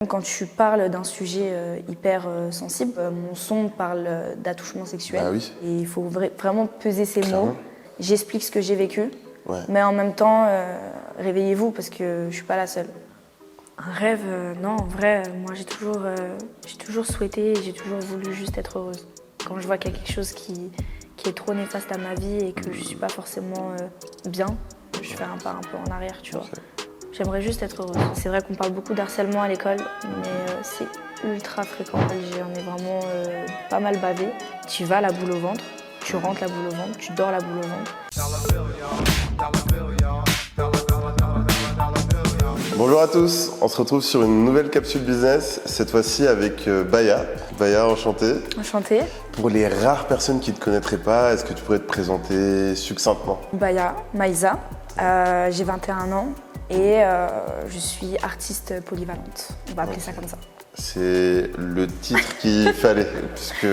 Quand tu parles d'un sujet hyper sensible, mon son parle d'attouchement sexuel. Ah oui. Et il faut vraiment peser ses Clairement. mots. J'explique ce que j'ai vécu, Ouais. mais en même temps, réveillez-vous parce que je suis pas la seule. Un rêve, non, en vrai, moi j'ai toujours souhaité, j'ai toujours voulu juste être heureuse. Quand je vois qu'il y a quelque chose qui est trop néfaste à ma vie et que je suis pas forcément bien, je fais un pas un peu en arrière, tu vois. Ok. J'aimerais juste être heureuse. C'est vrai qu'on parle beaucoup d'harcèlement à l'école, mais c'est ultra fréquent. J'en ai vraiment pas mal bavé. Tu vas la boule au ventre, tu rentres la boule au ventre, tu dors la boule au ventre. Bonjour à tous, on se retrouve sur une nouvelle capsule business, cette fois-ci avec Baya. Baya, enchanté. Enchantée. Pour les rares personnes qui ne te connaîtraient pas, est-ce que tu pourrais te présenter succinctement? Baya, Maïsa, j'ai 21 ans et je suis artiste polyvalente. On va appeler ça comme ça. C'est le titre qu'il fallait, puisque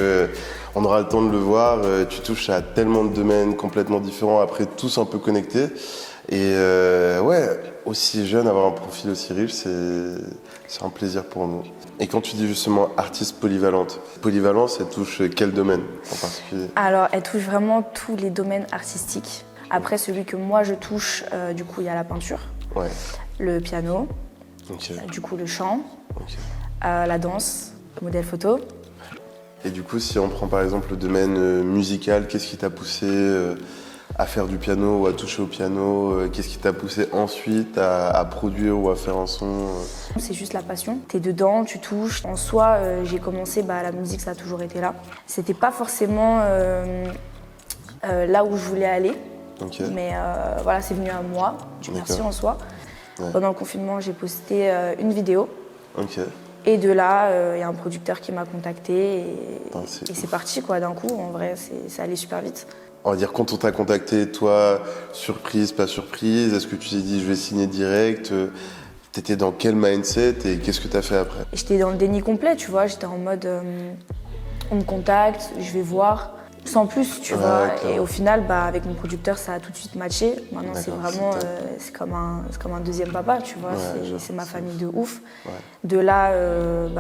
on aura le temps de le voir. Tu touches à tellement de domaines complètement différents, après tous un peu connectés. Et ouais, aussi jeune, avoir un profil aussi riche, c'est un plaisir pour nous. Et quand tu dis justement artiste polyvalente, polyvalence, elle touche quel domaine en particulier? Alors, elle touche vraiment tous les domaines artistiques. Après, celui que moi je touche, du coup, il y a la peinture, Ouais, le piano, ok. du coup, le chant, Ok. la danse, le modèle photo. Et du coup, si on prend par exemple le domaine musical, qu'est-ce qui t'a poussé à faire du piano ou à toucher au piano? Qu'est-ce qui t'a poussé ensuite à produire ou à faire un son? C'est juste la passion. T'es dedans, tu touches. En soi, j'ai commencé, la musique, ça a toujours été là. C'était pas forcément là où je voulais aller, Ok, mais voilà, c'est venu à moi. Dieu merci D'accord. en soi. Ouais. Pendant le confinement, j'ai posté une vidéo. ok. Et de là, il y a un producteur qui m'a contacté Putain, c'est et c'est parti quoi d'un coup. En vrai, ça allait super vite. On va dire quand on t'a contacté, toi, surprise, pas surprise, est-ce que tu t'es dit je vais signer direct? T'étais dans quel mindset et qu'est-ce que t'as fait après? Et j'étais dans le déni complet, tu vois. J'étais en mode, on me contacte, je vais voir. Sans plus, tu Ouais, vois. clairement. Et au final, avec mon producteur, ça a tout de suite matché. Maintenant, c'est D'accord, vraiment, c'est top. c'est comme un deuxième papa, tu vois. Ouais, genre, c'est ma c'est famille de ouf. Ouais. De là,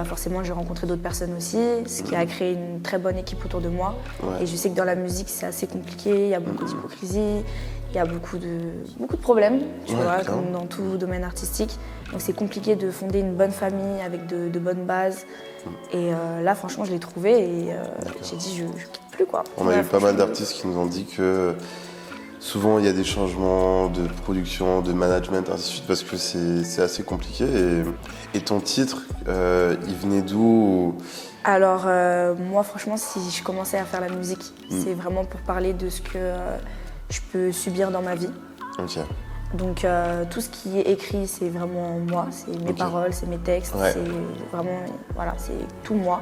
forcément, j'ai rencontré d'autres personnes aussi, ce qui a créé une très bonne équipe autour de moi. Ouais. Et je sais que dans la musique, c'est assez compliqué. Il y a beaucoup d'hypocrisie, il y a beaucoup de problèmes, tu Ouais, vois, clairement. comme dans tout domaine artistique. Donc, c'est compliqué de fonder une bonne famille avec de bonnes bases. Et là, franchement, je l'ai trouvé et j'ai dit, je quitte plus, quoi. On a Ouais, eu pas mal franchement. d'artistes qui nous ont dit que souvent il y a des changements de production, de management, ainsi de suite, parce que c'est assez compliqué. Et ton titre, il venait d'où? Alors, moi, franchement, si je commençais à faire la musique, c'est vraiment pour parler de ce que je peux subir dans ma vie. Ok. Donc, tout ce qui est écrit, c'est vraiment moi. C'est mes Ok. paroles, c'est mes textes, Ouais. c'est vraiment, voilà, c'est tout moi.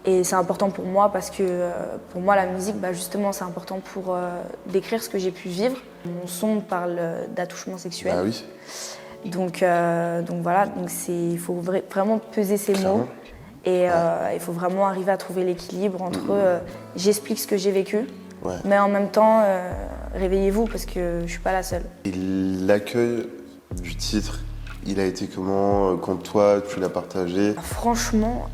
Et c'est important pour moi parce que pour moi, la musique, justement, c'est important pour décrire ce que j'ai pu vivre. Mon son parle d'attouchement sexuel. Ah oui, Donc voilà, il faut vraiment peser ses Clairement. mots et il faut vraiment arriver à trouver l'équilibre entre j'explique ce que j'ai vécu, ouais. mais en même temps réveillez-vous parce que je suis pas la seule. Et l'accueil du titre, il a été comment quand toi tu l'as partagé? Franchement,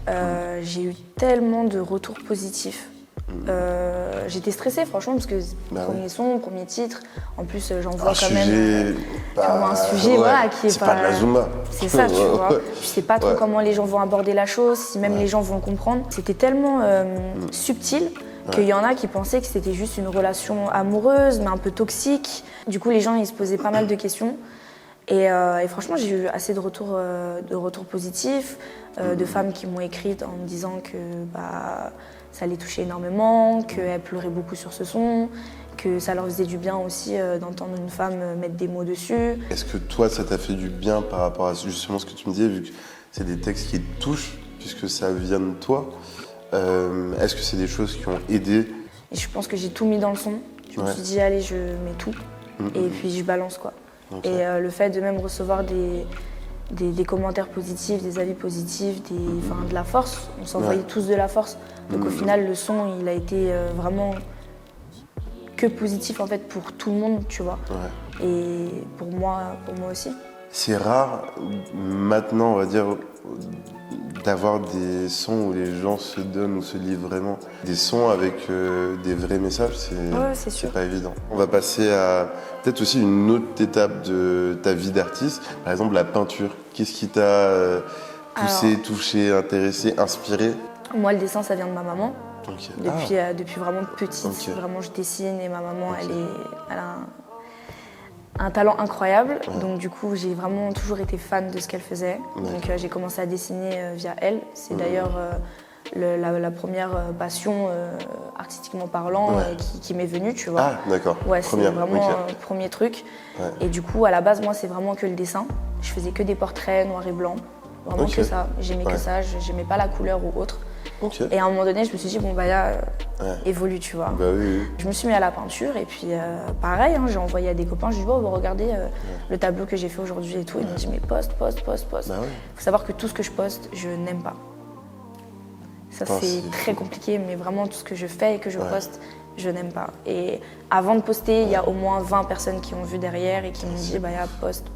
j'ai eu tellement de retours positifs. J'étais stressée franchement parce que premier ouais. son, premier titre, en plus j'envoie Un quand même. sujet, J'envoie un sujet ouais, voilà, qui est c'est pas de la Zumba. C'est ça, tu Ouais, vois. ouais. Je sais pas trop Ouais. comment les gens vont aborder la chose, si même Ouais. les gens vont le comprendre. C'était tellement subtil qu'il y en a qui pensaient que c'était juste une relation amoureuse, mais un peu toxique. Du coup, les gens ils se posaient pas mal de questions. Et franchement, j'ai eu assez de retours positifs, de femmes qui m'ont écrit en me disant que ça les touchait énormément, qu'elles pleuraient beaucoup sur ce son, que ça leur faisait du bien aussi d'entendre une femme mettre des mots dessus. Est-ce que toi, ça t'a fait du bien par rapport à justement ce que tu me disais, vu que c'est des textes qui te touchent, puisque ça vient de toi? Est-ce que c'est des choses qui ont aidé? Et je pense que j'ai tout mis dans le son. Je me suis dit, allez, je mets tout. Et puis je balance, quoi. Ok. Et le fait de même recevoir des commentaires positifs, des avis positifs, de la force, on s'envoyait tous de la force. Donc au final, le son, il a été vraiment que positif en fait pour tout le monde, tu vois. Ouais. Et pour moi aussi. c'est rare maintenant, on va dire, d'avoir des sons où les gens se donnent ou se livrent vraiment. Des sons avec des vrais messages, c'est sûr. c'est pas évident. On va passer à peut-être aussi une autre étape de ta vie d'artiste, par exemple la peinture. Qu'est-ce qui t'a poussé, touché, intéressé, inspiré? Moi, le dessin, ça vient de ma maman. Okay. Depuis vraiment petite, Okay. Vraiment je dessine et ma maman, elle a un talent incroyable. Ouais. Donc du coup, j'ai vraiment toujours été fan de ce qu'elle faisait. Donc j'ai commencé à dessiner via elle. C'est d'ailleurs la première passion artistiquement parlant qui m'est venue, tu vois. Ah, d'accord. Ouais, c'est vraiment le premier truc. Ouais. Et du coup, à la base, moi, c'est vraiment que le dessin. Je faisais que des portraits noir et blanc. Vraiment que ça. J'aimais que ça. J'aimais pas la couleur ou autre. Et à un moment donné, je me suis dit, bon, bah là, évolue, tu vois. Bah, oui. Je me suis mis à la peinture et puis pareil, hein, j'ai envoyé à des copains, je dis, bon, regardez le tableau que j'ai fait aujourd'hui et tout. Ils m'ont dit, mais poste. Bah, Faut savoir que tout ce que je poste, je n'aime pas. Ça, c'est très compliqué, mais vraiment, tout ce que je fais et que je poste, je n'aime pas. Et avant de poster, il y a au moins 20 personnes qui ont vu derrière et qui m'ont dit, bah, poste.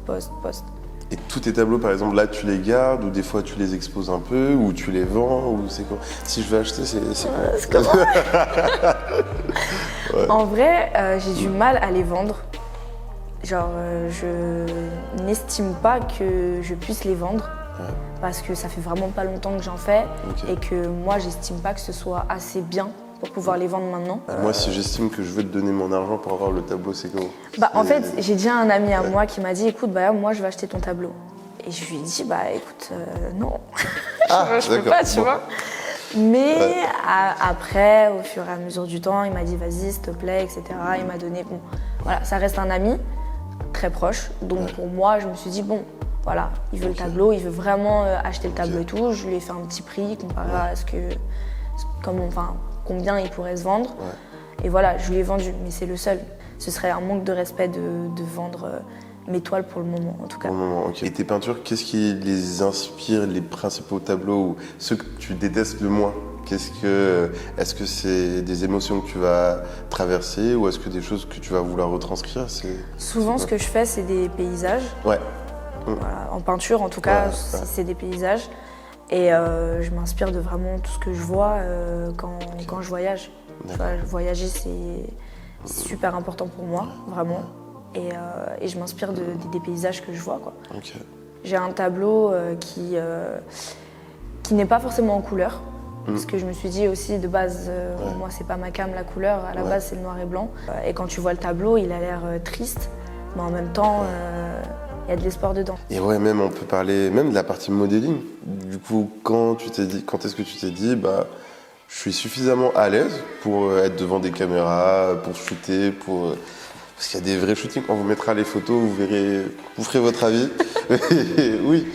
Et tous tes tableaux, par exemple, là, tu les gardes ou des fois tu les exposes un peu ou tu les vends ou c'est quoi? Si je veux acheter, c'est comment? En vrai, j'ai du mal à les vendre. Genre, je n'estime pas que je puisse les vendre parce que ça fait vraiment pas longtemps que j'en fais et que moi, j'estime pas que ce soit assez bien pour pouvoir les vendre maintenant. Moi, si j'estime que je veux te donner mon argent pour avoir le tableau, c'est comment? En fait, j'ai déjà un ami à moi qui m'a dit, écoute, bah, moi, je vais acheter ton tableau. Et je lui ai dit, bah, écoute, non, je peux pas, tu vois. Mais après, au fur et à mesure du temps, il m'a dit, vas-y, s'il te plaît, etc. Il m'a donné, bon, voilà, ça reste un ami très proche. Donc pour moi, je me suis dit, bon, voilà, il veut le tableau, il veut vraiment acheter le tableau et tout. Je lui ai fait un petit prix comparé à combien il pourrait se vendre. Et voilà, je lui ai vendu, mais c'est le seul. Ce serait un manque de respect de vendre mes toiles pour le moment, en tout cas. Pour le moment, ok. Et tes peintures, qu'est-ce qui les inspire, les principaux tableaux ou ceux que tu détestes le moins? Est-ce que c'est des émotions que tu vas traverser ou est-ce que des choses que tu vas vouloir retranscrire? Souvent, ce que je fais, c'est des paysages. Ouais. Voilà, en peinture, en tout cas, c'est des paysages. Et je m'inspire de vraiment tout ce que je vois quand je voyage. Voyager, c'est super important pour moi, vraiment. Et je m'inspire des paysages que je vois, quoi. J'ai un tableau qui n'est pas forcément en couleur. Parce que je me suis dit aussi, de base, moi, c'est pas ma came la couleur. À la base, c'est le noir et blanc. Et quand tu vois le tableau, il a l'air triste. Mais en même temps, il y a de l'espoir dedans. Et même on peut parler même de la partie modeling. Du coup, quand est-ce que tu t'es dit, bah, je suis suffisamment à l'aise pour être devant des caméras, pour shooter, parce qu'il y a des vrais shootings. Quand on vous mettra les photos, vous ferez votre avis. Oui.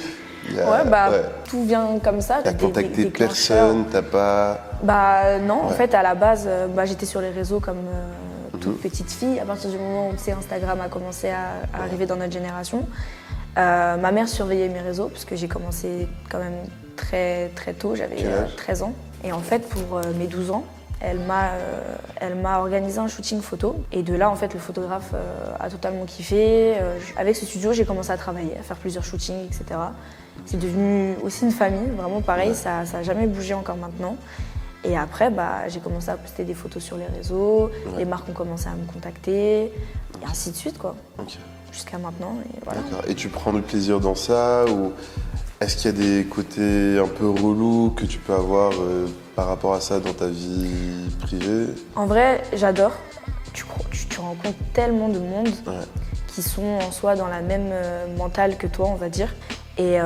Tout vient comme ça. T'as contacté personne, t'as pas... Non, en fait, à la base, j'étais sur les réseaux comme toute petite fille. À partir du moment où Instagram a commencé à arriver dans notre génération, ma mère surveillait mes réseaux parce que j'ai commencé quand même très, très tôt, j'avais 13 ans. Et en fait, pour mes 12 ans, elle m'a organisé un shooting photo. Et de là, en fait, le photographe a totalement kiffé. Avec ce studio, j'ai commencé à travailler, à faire plusieurs shootings, etc. C'est devenu aussi une famille, vraiment pareil, ça n'a jamais bougé encore maintenant. Et après, j'ai commencé à poster des photos sur les réseaux, les marques ont commencé à me contacter, et ainsi de suite, quoi. Jusqu'à maintenant, et voilà. D'accord. Et tu prends du plaisir dans ça ou est-ce qu'il y a des côtés un peu relous que tu peux avoir par rapport à ça dans ta vie privée? En vrai, j'adore. Tu rencontres tellement de monde qui sont en soi dans la même mentale que toi, on va dire. Et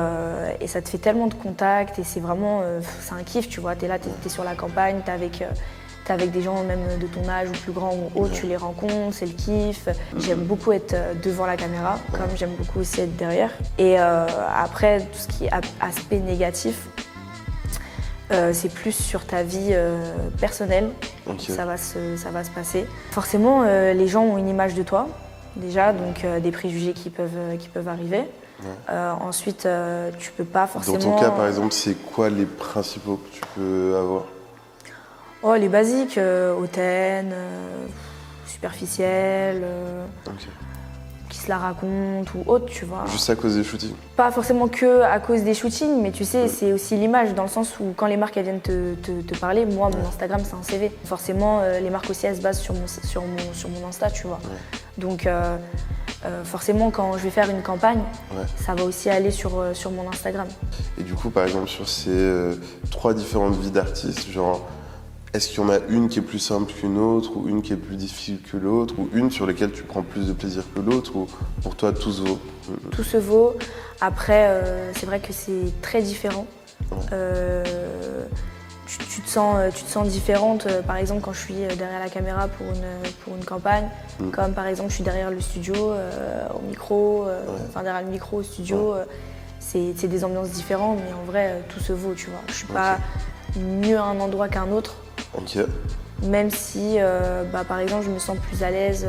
ça te fait tellement de contacts et c'est vraiment, c'est un kiff, tu vois. T'es là, t'es sur la campagne, t'es avec des gens même de ton âge ou plus grands ou autres, tu les rencontres, c'est le kiff. J'aime beaucoup être devant la caméra, comme j'aime beaucoup aussi être derrière. Et après, tout ce qui est aspect négatif, c'est plus sur ta vie personnelle, ça va se passer. Forcément, les gens ont une image de toi, déjà, donc des préjugés qui peuvent arriver. Ensuite, tu peux pas forcément... Dans ton cas, par exemple, c'est quoi les principaux que tu peux avoir? Les basiques, hautaine, superficielles, qui se la racontent ou autre, tu vois. Juste à cause des shootings. Pas forcément que à cause des shootings, mais tu sais, c'est aussi l'image, dans le sens où quand les marques elles viennent te parler, moi, mon Instagram, c'est un CV. Forcément, les marques aussi, elles se basent sur mon Insta, tu vois. Donc, forcément, quand je vais faire une campagne, ça va aussi aller sur mon Instagram. Et du coup, par exemple, sur ces 3 différentes vies d'artistes, genre, est-ce qu'il y en a une qui est plus simple qu'une autre, ou une qui est plus difficile que l'autre, ou une sur laquelle tu prends plus de plaisir que l'autre, ou pour toi, tout se vaut? Tout se vaut. Après, c'est vrai que c'est très différent. Tu te sens différente, par exemple, quand je suis derrière la caméra pour une campagne, comme par exemple, je suis derrière le studio, au micro, enfin derrière le micro au studio. C'est des ambiances différentes, mais en vrai, tout se vaut, tu vois. Je suis pas mieux à un endroit qu'un autre. Même si, par exemple, je me sens plus à l'aise,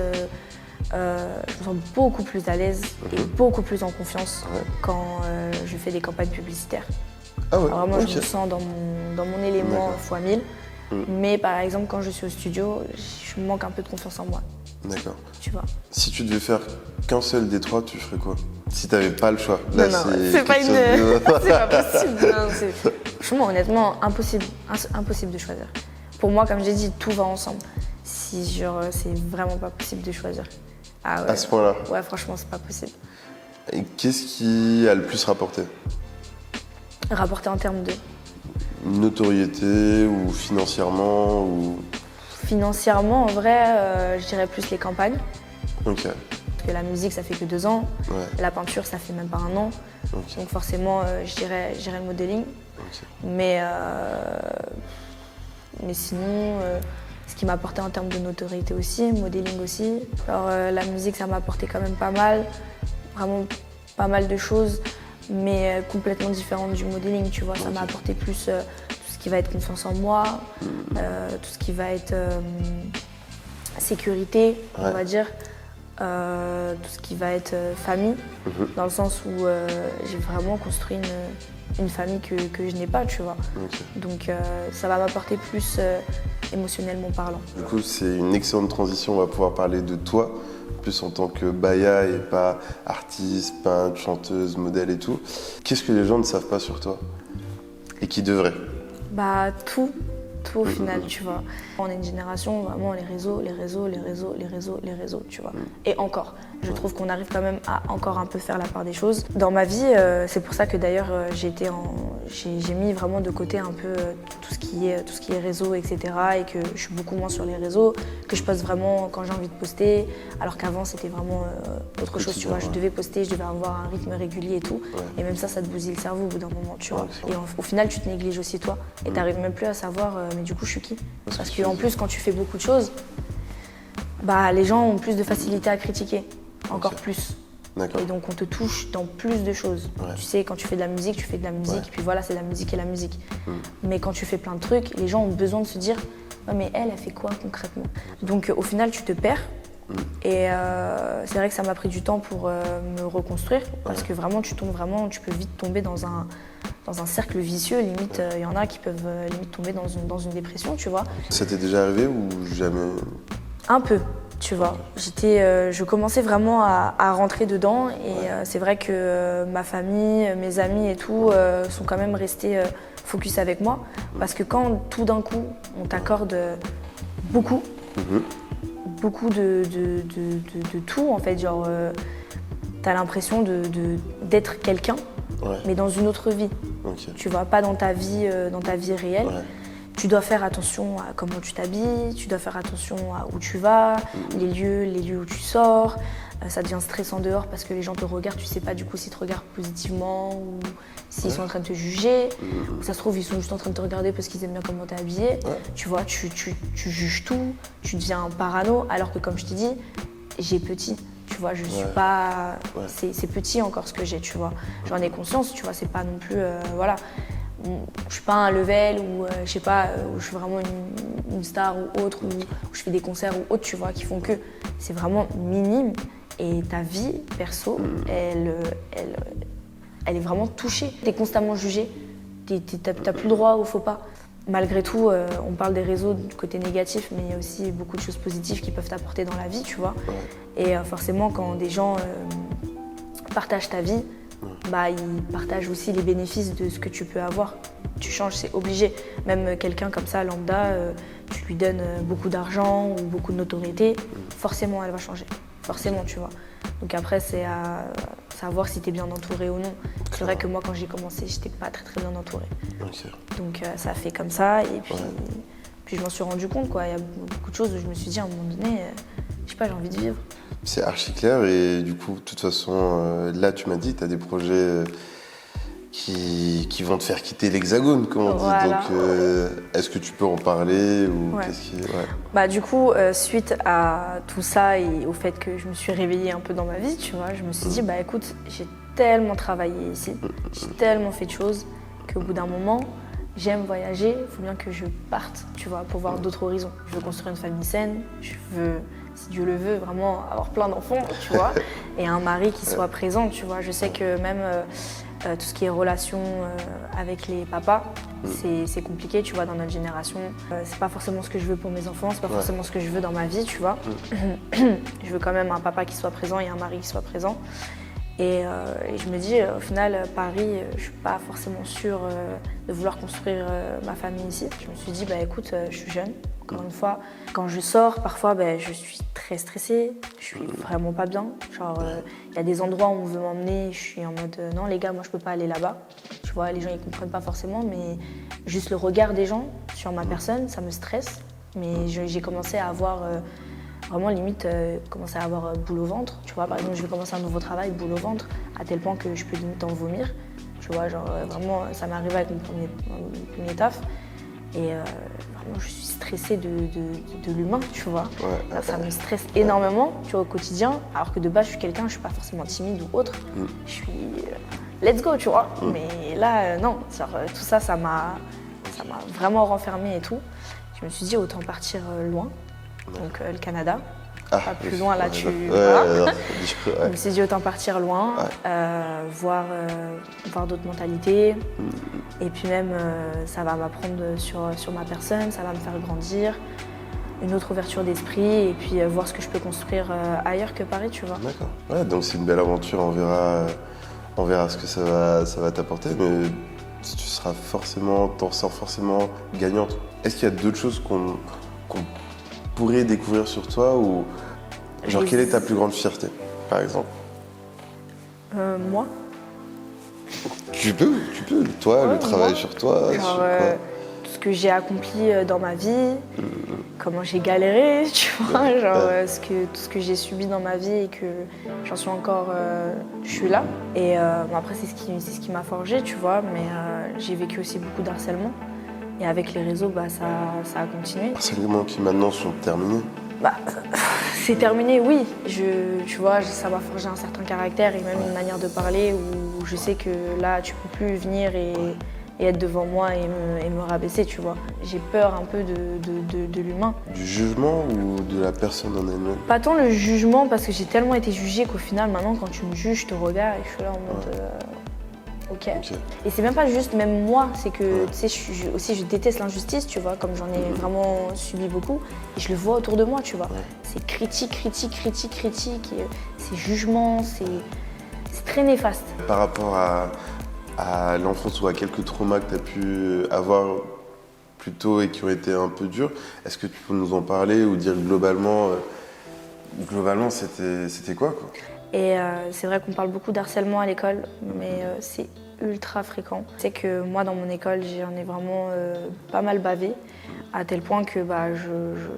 je me sens beaucoup plus à l'aise et beaucoup plus en confiance quand je fais des campagnes publicitaires. Ah ouais, vraiment, je me sens dans mon élément fois 1000. Mais par exemple, quand je suis au studio, je manque un peu de confiance en moi. D'accord. Tu vois. Si tu devais faire qu'un seul des 3, tu ferais quoi? Si t'avais pas le choix. Là, non, c'est pas c'est pas possible. Non, franchement, honnêtement, impossible de choisir. Pour moi, comme j'ai dit, tout va ensemble. C'est vraiment pas possible de choisir. Ah ouais. À ce point-là? Ouais, franchement, c'est pas possible. Et qu'est-ce qui a le plus rapporté? Rapporté en termes de notoriété ou financièrement ou... Financièrement, en vrai, je dirais plus les campagnes. Ok. Parce que la musique, ça fait que 2 ans. La peinture, ça fait même pas 1 an. Donc forcément, je dirais le modeling. Mais sinon, ce qui m'a apporté en termes de notoriété aussi, modeling aussi. Alors la musique, ça m'a apporté quand même pas mal. Vraiment pas mal de choses, mais complètement différentes du modeling, tu vois. Ça m'a apporté plus tout ce qui va être confiance en moi, tout ce qui va être sécurité, on va dire. Tout ce qui va être famille, dans le sens où j'ai vraiment construit une famille que je n'ai pas, tu vois. Donc ça va m'apporter plus émotionnellement parlant. Du coup, c'est une excellente transition, on va pouvoir parler de toi, plus en tant que Baya et pas artiste, peintre, chanteuse, modèle et tout. Qu'est-ce que les gens ne savent pas sur toi et qui devraient? Bah tout au final, tu vois. On est une génération, vraiment, les réseaux, tu vois. Et encore, je trouve qu'on arrive quand même à encore un peu faire la part des choses. Dans ma vie, c'est pour ça que d'ailleurs j'ai mis vraiment de côté un peu tout ce qui est réseau, etc. Et que je suis beaucoup moins sur les réseaux, que je poste vraiment quand j'ai envie de poster, alors qu'avant c'était vraiment autre chose, tu vois. Je devais poster, je devais avoir un rythme régulier et tout. Et même ça te bousille le cerveau au bout d'un moment, tu vois. Et au final, tu te négliges aussi toi. Et t'arrives même plus à savoir, mais du coup, je suis qui? Parce qu'en plus, quand tu fais beaucoup de choses, bah, les gens ont plus de facilité à critiquer, encore plus. Et donc, on te touche dans plus de choses. Tu sais, quand tu fais de la musique, tu fais de la musique, et puis voilà, c'est la musique et la musique. Mais quand tu fais plein de trucs, les gens ont besoin de se dire oh, mais elle fait quoi concrètement? Donc, au final, tu te perds. Et c'est vrai que ça m'a pris du temps pour me reconstruire, parce que vraiment, tu peux vite tomber dans un cercle vicieux, limite, y en a qui peuvent limite tomber dans une dépression, tu vois. Ça t'est déjà arrivé ou jamais? Un peu, tu vois. Je commençais vraiment à rentrer dedans, et c'est vrai que ma famille, mes amis et tout sont quand même restés focus avec moi, parce que quand tout d'un coup, on t'accorde beaucoup, beaucoup de tout, en fait, genre, t'as l'impression d'être quelqu'un, mais dans une autre vie. Tu vois, pas dans ta vie réelle. Tu dois faire attention à comment tu t'habilles, tu dois faire attention à où tu vas, les lieux où tu sors. Ça devient stressant dehors parce que les gens te regardent, tu sais pas du coup s'ils te regardent positivement ou s'ils sont en train de te juger. Ou ça se trouve, ils sont juste en train de te regarder parce qu'ils aiment bien comment t'es habillé. Tu vois, tu juges tout, tu deviens parano, alors que comme je t'ai dit, j'ai petit. Tu vois, je suis pas... C'est petit encore ce que j'ai, tu vois. J'en ai conscience, tu vois, c'est pas non plus... voilà. Je suis pas un level où, je sais pas, où je suis vraiment une star ou autre, où je fais des concerts ou autre, tu vois, qui font que... C'est vraiment minime. Et ta vie perso, elle est vraiment touchée. T'es constamment jugé, t'as plus le droit au faux pas. malgré tout, on parle des réseaux du côté négatif, mais il y a aussi beaucoup de choses positives qui peuvent t'apporter dans la vie, tu vois. Et forcément, quand des gens partagent ta vie, bah, ils partagent aussi les bénéfices de ce que tu peux avoir. Tu changes, c'est obligé. Même quelqu'un comme ça, lambda, tu lui donnes beaucoup d'argent ou beaucoup de notoriété, forcément elle va changer. Forcément, tu vois. Donc après, c'est à savoir si tu es bien entouré ou non. C'est vrai que moi, quand j'ai commencé, j'étais pas très très bien entourée. Okay. Donc ça a fait comme ça, et puis je m'en suis rendu compte, quoi. Il y a beaucoup de choses où je me suis dit à un moment donné, je sais pas, j'ai envie de vivre. C'est archi clair, et du coup, de toute façon, là, tu m'as dit, tu as des projets qui vont te faire quitter l'Hexagone, comme on dit. Donc, est-ce que tu peux en parler ou Bah, du coup, suite à tout ça et au fait que je me suis réveillée un peu dans ma vie, tu vois, je me suis dit, bah écoute, j'ai tellement travaillé ici, j'ai tellement fait de choses qu'au bout d'un moment, j'aime voyager, il faut bien que je parte, tu vois, pour voir d'autres horizons. Je veux construire une famille saine, je veux, si Dieu le veut, vraiment avoir plein d'enfants, tu vois, et un mari qui soit présent, tu vois. Je sais que même tout ce qui est relation avec les papas, c'est compliqué, tu vois, dans notre génération. C'est pas forcément ce que je veux pour mes enfants, c'est pas forcément ce que je veux dans ma vie, tu vois. Je veux quand même un papa qui soit présent et un mari qui soit présent. Et je me dis, au final, Paris, je suis pas forcément sûre de vouloir construire ma famille ici. Je me suis dit, bah écoute, je suis jeune. Encore une fois, quand je sors, parfois, je suis très stressée, je suis vraiment pas bien. Genre, il y a des endroits où on veut m'emmener, je suis en mode, non les gars, moi je peux pas aller là-bas. Tu vois, les gens ils comprennent pas forcément, mais juste le regard des gens sur ma personne, ça me stresse. Mais j'ai commencé à avoir... vraiment limite commencer à avoir boule au ventre, tu vois. Par exemple, je vais commencer un nouveau travail, boule au ventre, à tel point que je peux limite en vomir, tu vois. Genre vraiment, ça m'est arrivé avec mon premier taf, et vraiment je suis stressée de l'humain, tu vois. Ça me stresse énormément, tu vois, au quotidien, alors que de base je suis quelqu'un, je suis pas forcément timide ou autre, je suis let's go, tu vois. Mais là non, genre, tout ça, ça m'a vraiment renfermée et tout. Je me suis dit autant partir loin. Donc le Canada, pas plus loin là, Je me suis dit autant partir loin, voir d'autres mentalités, et puis même ça va m'apprendre sur ma personne, ça va me faire grandir, une autre ouverture d'esprit, et puis voir ce que je peux construire ailleurs que Paris, tu vois. D'accord. Ouais, donc c'est une belle aventure, on verra ce que ça va t'apporter, mais t'en sors forcément gagnante. Est-ce qu'il y a d'autres choses qu'on pourrait découvrir sur toi, ou genre quelle est ta plus grande fierté, par exemple? Moi. Tu peux, toi, le travail sur toi, genre, tout ce que j'ai accompli dans ma vie, comment j'ai galéré, tu vois, genre tout ce que j'ai subi dans ma vie et que j'en suis encore, je suis là. Et bon, après c'est ce qui m'a forgé, tu vois, mais j'ai vécu aussi beaucoup d'harcèlement. Et avec les réseaux, ça a continué. Harcèlements qui maintenant sont terminés? C'est terminé, oui. Tu vois, ça m'a forgé un certain caractère et même une manière de parler où je sais que là, tu peux plus venir et être devant moi et me rabaisser, tu vois. J'ai peur un peu de l'humain. Du jugement ou de la personne en elle-même? Pas tant le jugement, parce que j'ai tellement été jugée qu'au final, maintenant, quand tu me juges, je te regarde et je suis là en mode... Ok. Et c'est même pas juste même moi, c'est que tu sais, je déteste l'injustice, tu vois, comme j'en ai vraiment subi beaucoup, et je le vois autour de moi, tu vois. C'est critique, c'est jugement, c'est très néfaste. Par rapport à l'enfance ou à quelques traumas que tu as pu avoir plus tôt et qui ont été un peu durs, est-ce que tu peux nous en parler ou dire globalement c'était quoi? Et c'est vrai qu'on parle beaucoup d'harcèlement à l'école, mais c'est ultra fréquent. C'est que moi, dans mon école, j'en ai vraiment pas mal bavé, à tel point que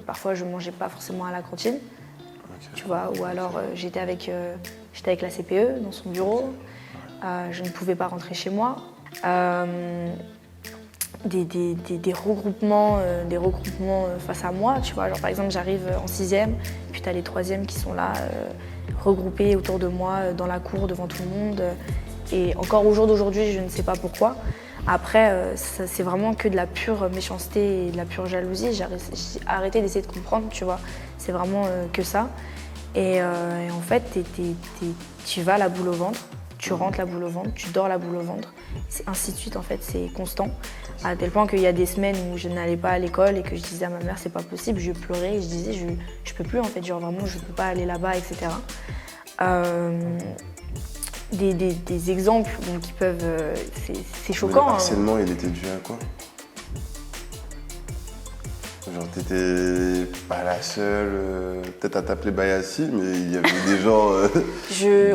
parfois, je mangeais pas forcément à la cantine, tu vois, ou alors j'étais avec la CPE dans son bureau, je ne pouvais pas rentrer chez moi. Des regroupements face à moi, tu vois. Genre, par exemple, j'arrive en 6e, puis tu as les 3e qui sont là, regroupés autour de moi, dans la cour, devant tout le monde. Et encore au jour d'aujourd'hui, je ne sais pas pourquoi. Après, c'est vraiment que de la pure méchanceté et de la pure jalousie. J'ai arrêté d'essayer de comprendre, tu vois. C'est vraiment que ça. Et en fait, tu vas à la boule au ventre. tu rentres la boule au ventre, tu dors la boule au ventre. C'est ainsi de suite, en fait, c'est constant. À tel point qu'il y a des semaines où je n'allais pas à l'école et que je disais à ma mère, c'est pas possible, je pleurais et je disais, je peux plus, en fait, genre vraiment, je peux pas aller là-bas, etc. Des exemples bon, qui peuvent. C'est choquant. Le harcèlement, il était dû à quoi? Genre, t'étais pas la seule, peut-être à t'appeler Bayassi, mais il y avait des gens.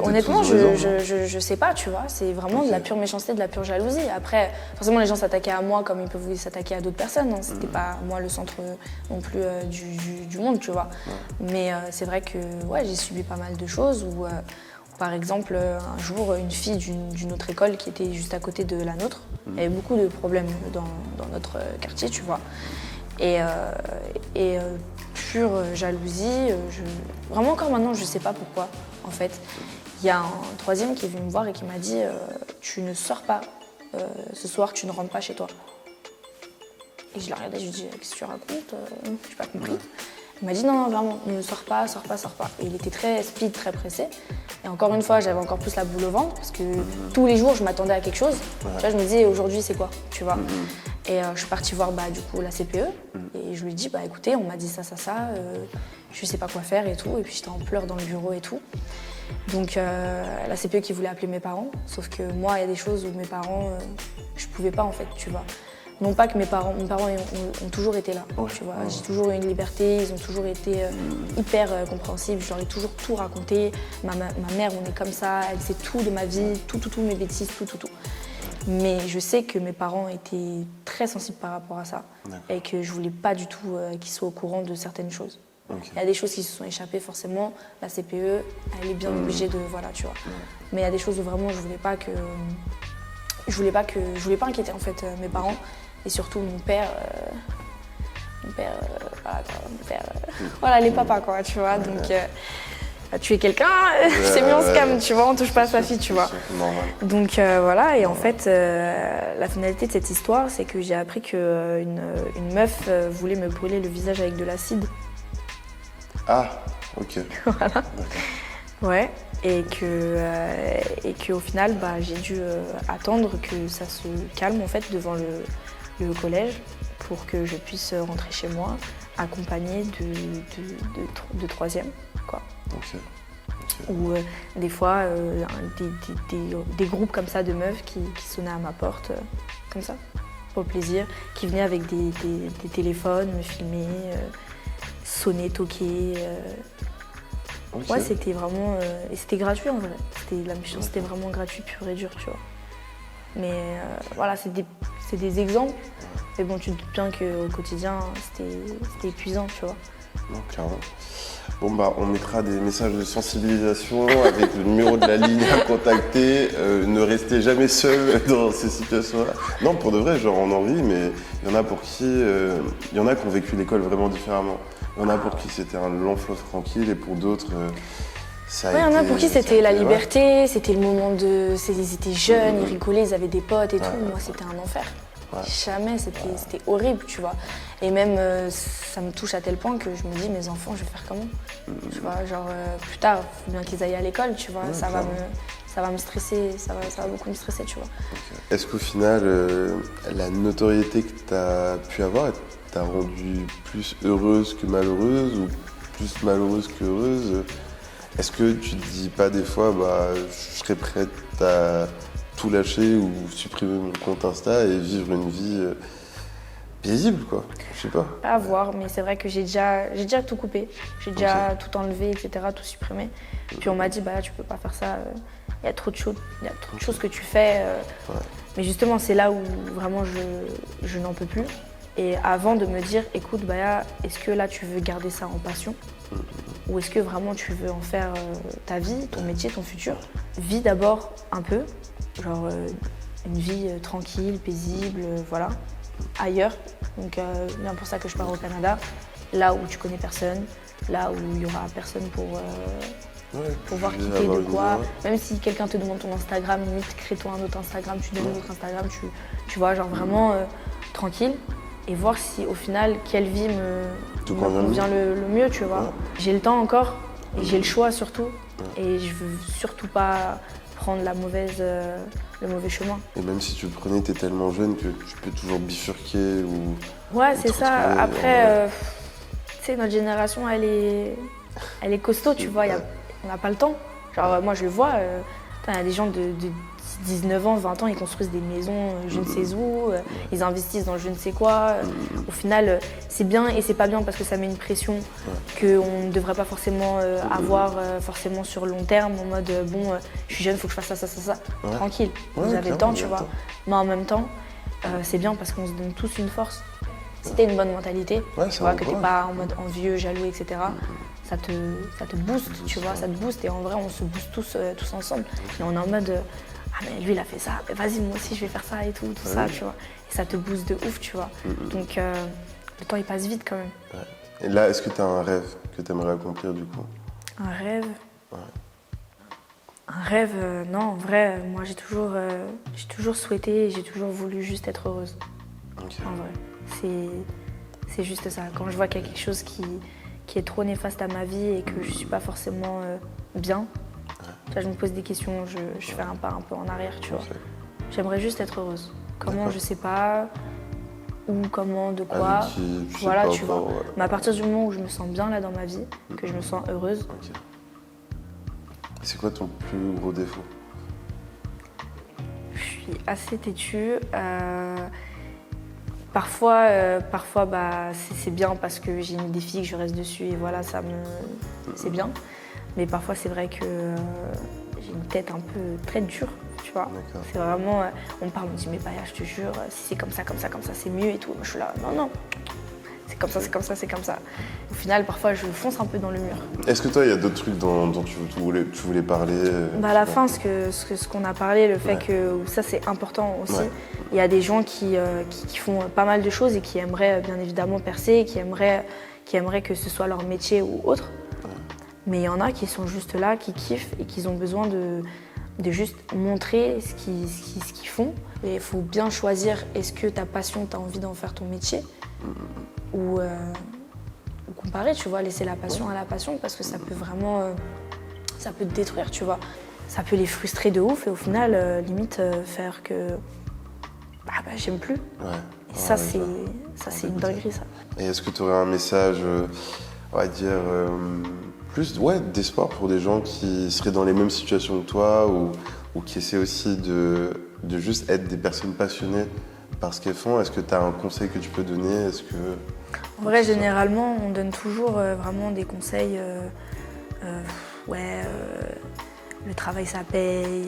Honnêtement, je sais pas, tu vois. C'est vraiment de la pure méchanceté, de la pure jalousie. Après, forcément, les gens s'attaquaient à moi comme ils peuvent s'attaquer à d'autres personnes. Hein. C'était pas moi le centre non plus du monde, tu vois. Mais c'est vrai que ouais, j'ai subi pas mal de choses où. Par exemple, un jour, une fille d'une autre école qui était juste à côté de la nôtre, il y avait beaucoup de problèmes dans notre quartier, tu vois. Et pure jalousie, vraiment encore maintenant, je ne sais pas pourquoi, en fait. Il y a un troisième qui est venu me voir et qui m'a dit « Tu ne sors pas ce soir, tu ne rentres pas chez toi. » Et je l'ai regardé, je lui ai dit « Qu'est-ce que tu racontes Je n'ai pas compris. » Il m'a dit non, vraiment, ne sors pas, sors pas, sors pas. Et il était très speed, très pressé. Et encore une fois, j'avais encore plus la boule au ventre parce que tous les jours, je m'attendais à quelque chose. Tu vois, je me disais aujourd'hui, c'est quoi, tu vois. Et je suis partie voir du coup la CPE et je lui ai dit écoutez, on m'a dit ça, je sais pas quoi faire et tout. Et puis j'étais en pleurs dans le bureau et tout. Donc la CPE qui voulait appeler mes parents, sauf que moi, il y a des choses où mes parents, je pouvais pas en fait, tu vois. Non pas que mes parents ont toujours été là, tu vois. J'ai toujours eu une liberté, ils ont toujours été hyper compréhensibles, je leur ai toujours tout raconté. Ma mère, on est comme ça, elle sait tout de ma vie, tout, mes bêtises, tout. Mais je sais que mes parents étaient très sensibles par rapport à ça et que je voulais pas du tout qu'ils soient au courant de certaines choses. Il y a des choses qui se sont échappées forcément, la CPE, elle est bien obligée de, voilà, tu vois. Mais il y a des choses où vraiment je voulais pas inquiéter en fait mes parents. Et surtout mon père, voilà les papas quoi, tu vois, donc tuer quelqu'un, c'est mieux on se calme, tu vois, on touche pas à sa fille, tu vois. Donc voilà, et en fait, la finalité de cette histoire, c'est que j'ai appris qu'une meuf voulait me brûler le visage avec de l'acide. Ah, ok. Voilà. Ouais, et qu'au final, j'ai dû attendre que ça se calme en fait devant le collège pour que je puisse rentrer chez moi accompagnée de troisième, quoi. Ou des fois des groupes comme ça de meufs qui sonnaient à ma porte comme ça pour le plaisir, qui venaient avec des téléphones me filmer, sonner, toquer. Ouais, c'était vraiment et c'était gratuit en vrai. La méchanceté vraiment gratuit, pur et dur, tu vois. Mais voilà, c'est des exemples. Mais bon, tu te doutes bien qu'au quotidien, c'était épuisant, tu vois. Non, clairement. Bon, on mettra des messages de sensibilisation avec le numéro de la ligne à contacter. Ne restez jamais seul dans ces situations-là. Non, pour de vrai, genre on en rit, mais il y en a pour qui... il y en a qui ont vécu l'école vraiment différemment. Il y en a pour qui c'était un long fleuve tranquille et pour d'autres... il y en a pour qui c'était la liberté, c'était le moment de... Ils étaient jeunes, ils rigolaient, ils avaient des potes et tout. Moi, c'était un enfer. Jamais, c'était horrible, tu vois. Et même, ça me touche à tel point que je me dis, mes enfants, je vais faire comment? Tu vois, genre, plus tard, il faut bien qu'ils aillent à l'école, tu vois. Ça va me stresser, ça va beaucoup me stresser, tu vois. Est-ce qu'au final, la notoriété que tu as pu avoir t'a rendue plus heureuse que malheureuse ou plus malheureuse que heureuse? Est-ce que tu te dis pas des fois, je serais prête à tout lâcher ou supprimer mon compte Insta et vivre une vie paisible, quoi? Je sais pas. À voir, mais c'est vrai que j'ai déjà tout coupé. J'ai déjà tout enlevé, etc., tout supprimé. Puis on m'a dit, tu peux pas faire ça. Il y a trop de choses, que tu fais. Mais justement, c'est là où vraiment je n'en peux plus. Et avant de me dire, écoute, Baya, est-ce que là tu veux garder ça en passion? Ou est-ce que vraiment tu veux en faire ta vie, ton métier, ton futur? Vis d'abord un peu, genre une vie tranquille, paisible, voilà, ailleurs. Donc bien pour ça que je pars au Canada, là où tu connais personne, là où il y aura personne pour voir qui t'es, de quoi. Même si quelqu'un te demande ton Instagram, limite crée-toi un autre Instagram, tu donnes un autre Instagram, tu vois, genre vraiment tranquille. Et voir si au final, quelle vie me convient le mieux, tu vois. J'ai le temps encore, et j'ai le choix surtout. Et je veux surtout pas prendre le mauvais chemin. Et même si tu le prenais, t'es tellement jeune que tu peux toujours bifurquer ou... Ouais, ou c'est te ça. retrouver, Après, tu sais, notre génération, elle est costaud, tu vois. On n'a pas le temps. Genre, moi, je le vois. Il y a des gens de 19 ans, 20 ans, ils construisent des maisons je ne sais où. Ils investissent dans je ne sais quoi. Au final, c'est bien et c'est pas bien parce que ça met une pression qu'on ne devrait pas forcément avoir forcément sur le long terme. En mode, bon, je suis jeune, il faut que je fasse ça. Ouais. Tranquille, Ouais, vous avez le clairement, temps, vous tu avez le vois. temps. Mais en même temps, c'est bien parce qu'on se donne tous une force. Si t'as une bonne mentalité, Ouais, tu ça vois, que t'es encourage. pas en mode envieux, jaloux, etc., ça te booste, tu vois, ça te booste. Et en vrai, on se booste tous ensemble. Et on est en mode, ah mais lui, il a fait ça, mais vas-y, moi aussi, je vais faire ça et tout ça, tu vois. Et ça te booste de ouf, tu vois. Donc, le temps, il passe vite quand même. Ouais. Et là, est-ce que tu as un rêve que tu aimerais accomplir du coup? Un rêve? Ouais. Un rêve, non, en vrai, moi, j'ai toujours souhaité et j'ai toujours voulu juste être heureuse. Ok. En vrai, c'est juste ça. Quand je vois qu'il y a quelque chose qui est trop néfaste à ma vie et que je suis pas forcément bien, tu vois, je me pose des questions, je fais un pas un peu en arrière, tu vois. Ok. J'aimerais juste être heureuse. Comment, D'accord. je sais pas, ou comment, de quoi. Avec qui, tu sais Voilà, pas tu vois. encore, ouais. Mais à partir du moment où je me sens bien là dans ma vie, que je me sens heureuse, Ok. Et c'est quoi ton plus gros défaut? je suis assez têtue. Parfois bah, c'est bien parce que j'ai une défi, que je reste dessus et voilà, c'est bien. Mais parfois, c'est vrai que j'ai une tête un peu très dure, tu vois. D'accord. C'est vraiment, on me parle, on me dit, mais Baya, je te jure, si c'est comme ça, c'est mieux et tout. Moi, je suis là, non, c'est comme ça. Au final, parfois, je fonce un peu dans le mur. Est-ce que toi, il y a d'autres trucs dont tu voulais parler Bah, à la fin, ce qu'on a parlé, le fait que ça, c'est important aussi. Ouais. Il y a des gens qui font pas mal de choses et qui aimeraient bien évidemment percer, qui aimeraient que ce soit leur métier ou autre. Mais il y en a qui sont juste là, qui kiffent et qui ont besoin de juste montrer ce qu'ils font. Et il faut bien choisir, est-ce que ta passion, tu as envie d'en faire ton métier ou comparer, tu vois, laisser la passion à la passion parce que ça peut vraiment, ça peut te détruire, tu vois. Ça peut les frustrer de ouf et au final, limite, faire que j'aime plus. Ouais. Et ça, Ouais, c'est une dinguerie, ça. Et est-ce que tu aurais un message, on va dire, plus d'espoir pour des gens qui seraient dans les mêmes situations que toi ou qui essaient aussi de juste être des personnes passionnées par ce qu'elles font? Est-ce que tu as un conseil que tu peux donner? En vrai, généralement, on donne toujours vraiment des conseils. Le travail, ça paye.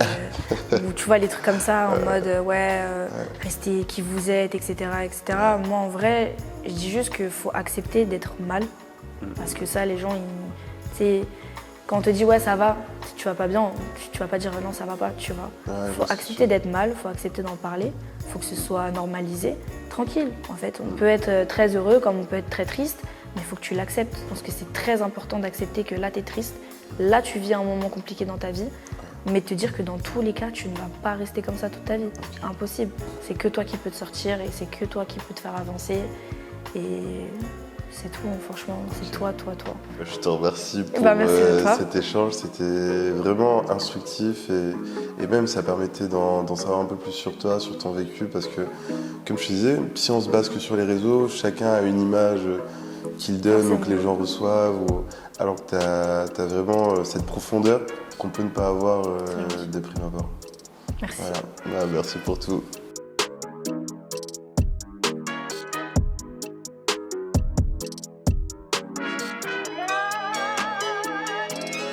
Ou tu vois, les trucs comme ça, en mode, restez qui vous êtes, etc. Moi, en vrai, je dis juste qu'il faut accepter d'être mal. Parce que ça, les gens, tu sais, quand on te dit, ouais, ça va, si tu vas pas bien, tu vas pas dire, non, ça va pas, tu vois. Faut accepter d'être mal, faut accepter d'en parler, faut que ce soit normalisé, tranquille. En fait, on peut être très heureux comme on peut être très triste, mais il faut que tu l'acceptes. Parce que c'est très important d'accepter que là, tu es triste, là, tu vis un moment compliqué dans ta vie, mais te dire que dans tous les cas, tu ne vas pas rester comme ça toute ta vie. Impossible. C'est que toi qui peux te sortir et c'est que toi qui peux te faire avancer. Et c'est tout, franchement, c'est toi. Je te remercie pour merci à toi. cet échange, c'était vraiment instructif et même ça permettait d'en savoir un peu plus sur toi, sur ton vécu parce que, comme je te disais, si on se base que sur les réseaux, chacun a une image qu'il donne ou que les gens reçoivent, alors que tu as vraiment cette profondeur qu'on peut ne pas avoir de prime abord. Merci. Voilà. Merci pour tout.